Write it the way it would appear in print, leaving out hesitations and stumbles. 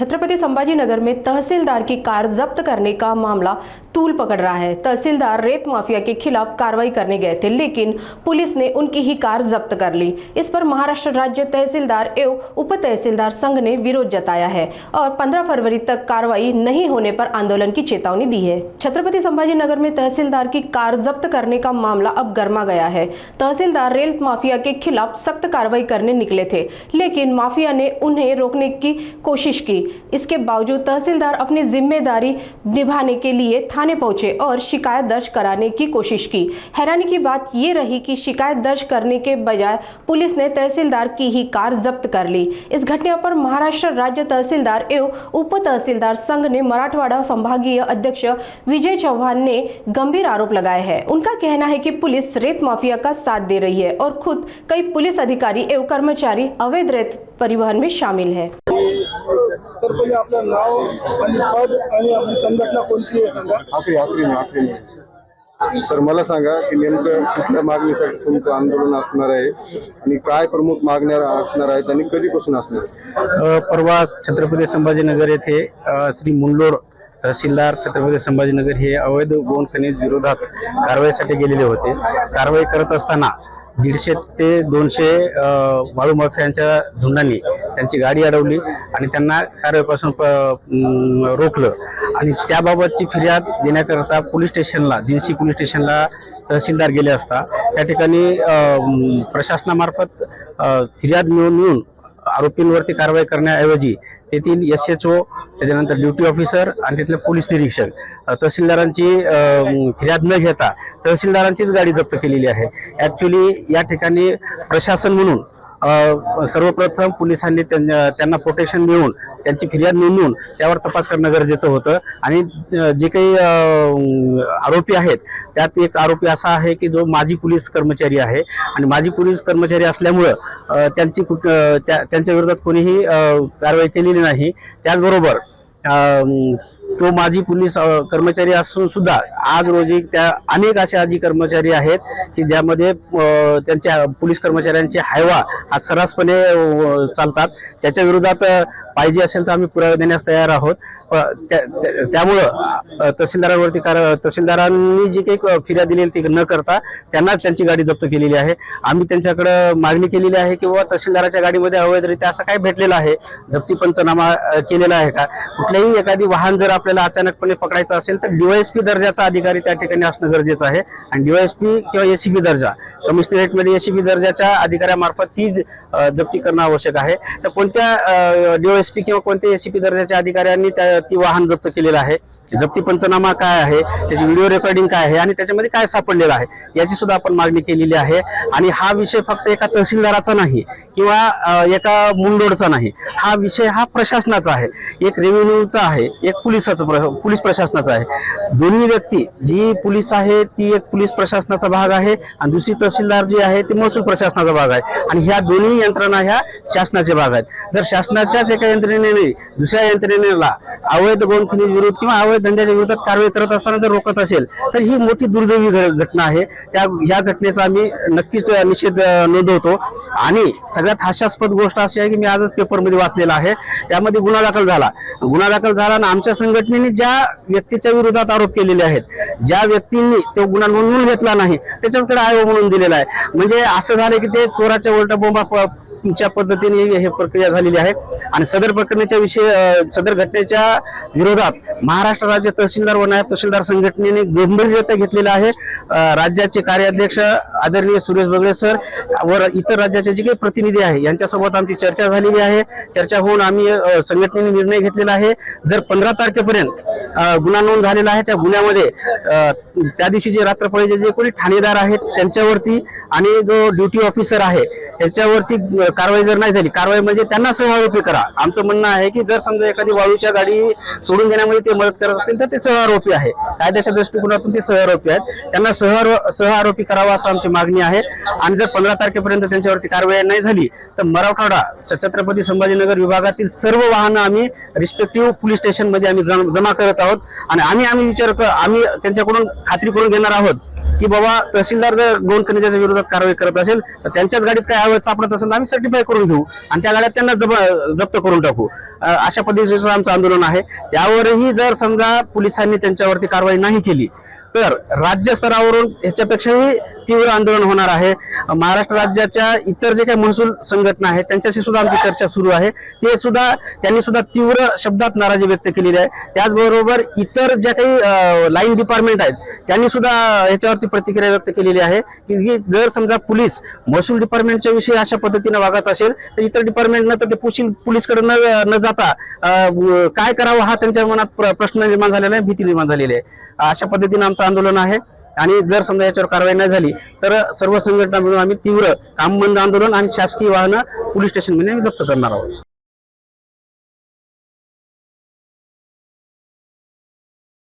छत्रपति संभाजीनगर में तहसीलदार की कार जब्त करने का मामला तूल पकड़ रहा है। तहसीलदार रेत माफिया के खिलाफ कार्रवाई करने गए थे, लेकिन पुलिस ने उनकी ही कार जब्त कर ली। इस पर महाराष्ट्र राज्य तहसीलदार एवं उप तहसीलदार संघ ने विरोध जताया है और 15 फरवरी तक कार्रवाई नहीं होने पर आंदोलन की चेतावनी दी है। छत्रपति संभाजीनगर में तहसीलदार की कार जब्त करने का मामला अब गर्मा गया है। तहसीलदार रेत माफिया के खिलाफ सख्त कार्रवाई करने निकले थे, लेकिन माफिया ने उन्हें रोकने की कोशिश की। इसके बावजूद तहसीलदार अपनी जिम्मेदारी निभाने के लिए थाने पहुंचे और शिकायत दर्ज कराने की कोशिश की। हैरानी की बात ये रही कि शिकायत दर्ज करने के बजाय पुलिस ने तहसीलदार की ही कार जब्त कर ली। इस घटना पर महाराष्ट्र राज्य तहसीलदार एवं उप तहसीलदार संघ ने मराठवाड़ा संभागीय अध्यक्ष विजय चौहान ने गंभीर आरोप लगाए हैं। उनका कहना है कि पुलिस रेत माफिया का साथ दे रही है और खुद कई पुलिस अधिकारी एवं कर्मचारी अवैध रेत परिवहन में शामिल है। तर पहिले आपलं नाव आणि पद आणि आपली संघटना कोणती आहे सांगा। आखरी तर मला सांगा की नेमकं कुठल्या मागणीसाठी तुमचं आंदोलन असणार आहे आणि काय प्रमुख मागण्या असणार आहेत आणि कधीपासून असणार? परवा छत्रपती संभाजीनगर येथे श्री मुंडलोड तहसीलदार छत्रपती संभाजीनगर हे अवैध गोवन खनिज विरोधात कारवाईसाठी गेलेले होते। कारवाई करत असताना 150 ते 200 वाळू माफियांच्या झुंडांनी त्यांची गाडी अडवली आणि त्यांना कारवाईपासून रोखलं आणि त्याबाबतची फिर्याद देण्याकरता पोलीस स्टेशनला जिन्सी पोलीस स्टेशनला तहसीलदार गेले असता त्या ठिकाणी प्रशासनामार्फत फिर्याद मिळवून आरोपींवरती कारवाई करण्याऐवजी तेथील SHO त्याच्यानंतर ड्युटी ऑफिसर आणि तिथले पोलीस निरीक्षक तहसीलदारांची फिर्याद न घेता तहसीलदारांचीच गाडी जप्त केलेली आहे। ऍक्च्युली या ठिकाणी प्रशासन म्हणून सर्वप्रथम पोलिसांनी त्यांना प्रोटेक्शन देऊन त्यांची फिर्याद नोंदवून त्यावर तपास करणं गरजेचं होतं आणि जे काही आरोपी आहेत त्यात एक आरोपी असा आहे की जो माजी पोलीस कर्मचारी आहे आणि माजी पोलीस कर्मचारी असल्यामुळं त्यांच्या विरोधात कोणीही कारवाई केलेली नाही। त्याचबरोबर तो माजी पोलीस कर्मचारी असून सुद्धा आज रोजी त्या अनेक असे आजी कर्मचारी आहेत की ज्यामध्ये त्यांच्या पोलीस कर्मचाऱ्यांचे हायवा आज सर्रासपणे चालतात। त्याच्या विरोधात पाहिजे असेल तर आम्ही पुरावे देण्यास तयार आहोत। त्यामुळे तहसीलदारांनी जी काही फिर्याद दिली ती न करता त्यांना त्यांची गाडी जप्त केलेली आहे। आम्ही त्यांच्याकडे मागणी केलेली आहे की बाबा तहसीलदाराच्या गाडीमध्ये अवैधरित्या असं काय भेटलेलं आहे, जप्ती पंचनामा केलेला आहे का, कुठल्याही एखादी वाहन जर आपल्याला अचानकपणे पकडायचं असेल तर DYSP दर्जाचा अधिकारी त्या ठिकाणी असणं गरजेचं आहे आणि DYSP किंवा ACP दर्जा कमिशनरेट मध्ये ACP दर्जाच्या अधिकाऱ्यामार्फत ती जप्ती करणं आवश्यक आहे। तर कोणत्या DYSP किंवा कोणत्या ACP दर्जाच्या अधिकाऱ्यांनी ती वाहन जप्त केलेलं आहे, जप्ती पंचनामा काय आहे, त्याची व्हिडिओ रेकॉर्डिंग काय आहे आणि त्याच्यामध्ये काय सापडलेलं आहे याची सुद्धा आपण मागणी केलेली आहे। आणि हा विषय फक्त एका तहसीलदाराचा नाही किंवा एका मुंडोडचा नाही, हा विषय हा प्रशासनाचा आहे, एक रेव्हेन्यूचा आहे, एक पोलीस प्रशासनाचा आहे। दोन्ही व्यक्ती जी पोलीस आहे ती एक पोलीस प्रशासनाचा भाग आहे आणि दुसरी तहसीलदार जी आहे ती महसूल प्रशासनाचा भाग आहे आणि ह्या दोन्ही यंत्रणा ह्या शासनाचे भाग आहेत। जर शासनाच्याच एका यंत्रणेने दुसऱ्या यंत्रणेला अवैध गोवन खनिज विरोध किंवा अवैध धंद्याच्या विरोधात कारवाई करत असताना जर रोखत असेल तर ही मोठी दुर्दैवी घटना आहे। या घटनेचा आम्ही नक्कीच निषेध नोंदवतो आणि सगळ्यात हास्यास्पद गोष्ट अशी आहे की मी आजच पेपरमध्ये वाचलेला आहे, त्यामध्ये गुन्हा दाखल झाला आणि आमच्या संघटनेने ज्या व्यक्तीच्या विरोधात आरोप केलेले आहेत, ज्या व्यक्तींनी तो गुन्हा नोंदवून घेतला नाही त्याच्याकडे आयोग म्हणून दिलेला आहे। म्हणजे असं झालं की ते चोराच्या उलटा बोंबा च्या पद्धतीने हे प्रक्रिया झालेली आहे आणि सदर घटनेच्या विरोधात महाराष्ट्र राज्य तहसीलदार व नायब तहसीलदार संघटनेने गंभीररित्या घेतलेला आहे। राज्याचे कार्याध्यक्ष आदरणीय सुरेश बगळे सर व इतर राज्याचे जे काही प्रतिनिधी आहे यांच्यासोबत आमची चर्चा झालेली आहे। चर्चा होऊन आम्ही संघटनेने निर्णय घेतलेला आहे, जर 15 तारखेपर्यंत गुन्हा नोंद झालेला आहे त्या गुन्ह्यामध्ये त्या दिवशीचे रात्रपाळीचे जे कोणी ठाणेदार आहेत त्यांच्यावरती आणि जो ड्युटी ऑफिसर आहे त्याच्यावरती कारवाई जर नाही झाली, कारवाई म्हणजे त्यांना सहआरोपी करा। आमचं म्हणणं आहे की जर समजा एखादी वाळूच्या गाडी सोडून घेण्यामध्ये ते मदत करत असतील तर ते सहआरोपी आहे, कायद्याच्या दृष्टिकोनातून ते सहआरोपी आहेत, त्यांना सहआरोपी करावा असं आमची मागणी आहे। आणि जर 15 तारखेपर्यंत त्यांच्यावरती कारवाई नाही झाली तर मराठवाडा छत्रपती संभाजीनगर विभागातील सर्व वाहनं आम्ही रिस्पेक्टिव्ह पोलीस स्टेशन मध्ये आम्ही जमा करत आहोत आणि आम्ही त्यांच्याकडून खात्री करून घेणार आहोत की बाबा तहसीलदार जर गौण खनिजाच्या विरोधात कारवाई करत असेल तर त्यांच्याच गाडीत काय अवैध सापडत असेल तर आम्ही सर्टिफाय करून घेऊ आणि त्या गाड्यात त्यांना जप्त करून टाकू. अशा पद्धतीचं आमचं आंदोलन आहे. त्यावरही जर समजा पोलिसांनी त्यांच्यावरती कारवाई नाही केली तर राज्य स्तरावरून याच्यापेक्षाही तीव्र आंदोलन होणार आहे. महाराष्ट्र राज्याच्या इतर जे काही महसूल संघटना आहेत त्यांच्याशी सुद्धा आमची चर्चा सुरू आहे. त्यांनी सुद्धा तीव्र शब्दात नाराजी व्यक्त केलेली आहे. त्याचबरोबर इतर ज्या काही लाईन डिपार्टमेंट आहेत त्यांनी सुद्धा याच्यावरती प्रतिक्रिया व्यक्त केलेली आहे की जर समजा पोलीस महसूल डिपार्टमेंटच्या विषयी अशा पद्धतीने वागत असेल तर इतर डिपार्टमेंटनं तर ते पोलीसकडे न जाता काय करावं हा त्यांच्या मनात प्रश्न निर्माण झालेला आहे, भीती निर्माण झालेली आहे. अशा पद्धतीने आमचं आंदोलन आहे आणि जर समजा याच्यावर कारवाई नाही झाली तर सर्व संघटना मिळून आम्ही तीव्र काम बंद आंदोलन आणि शासकीय वाहनं पोलीस स्टेशनमध्ये जप्त करणार आहोत.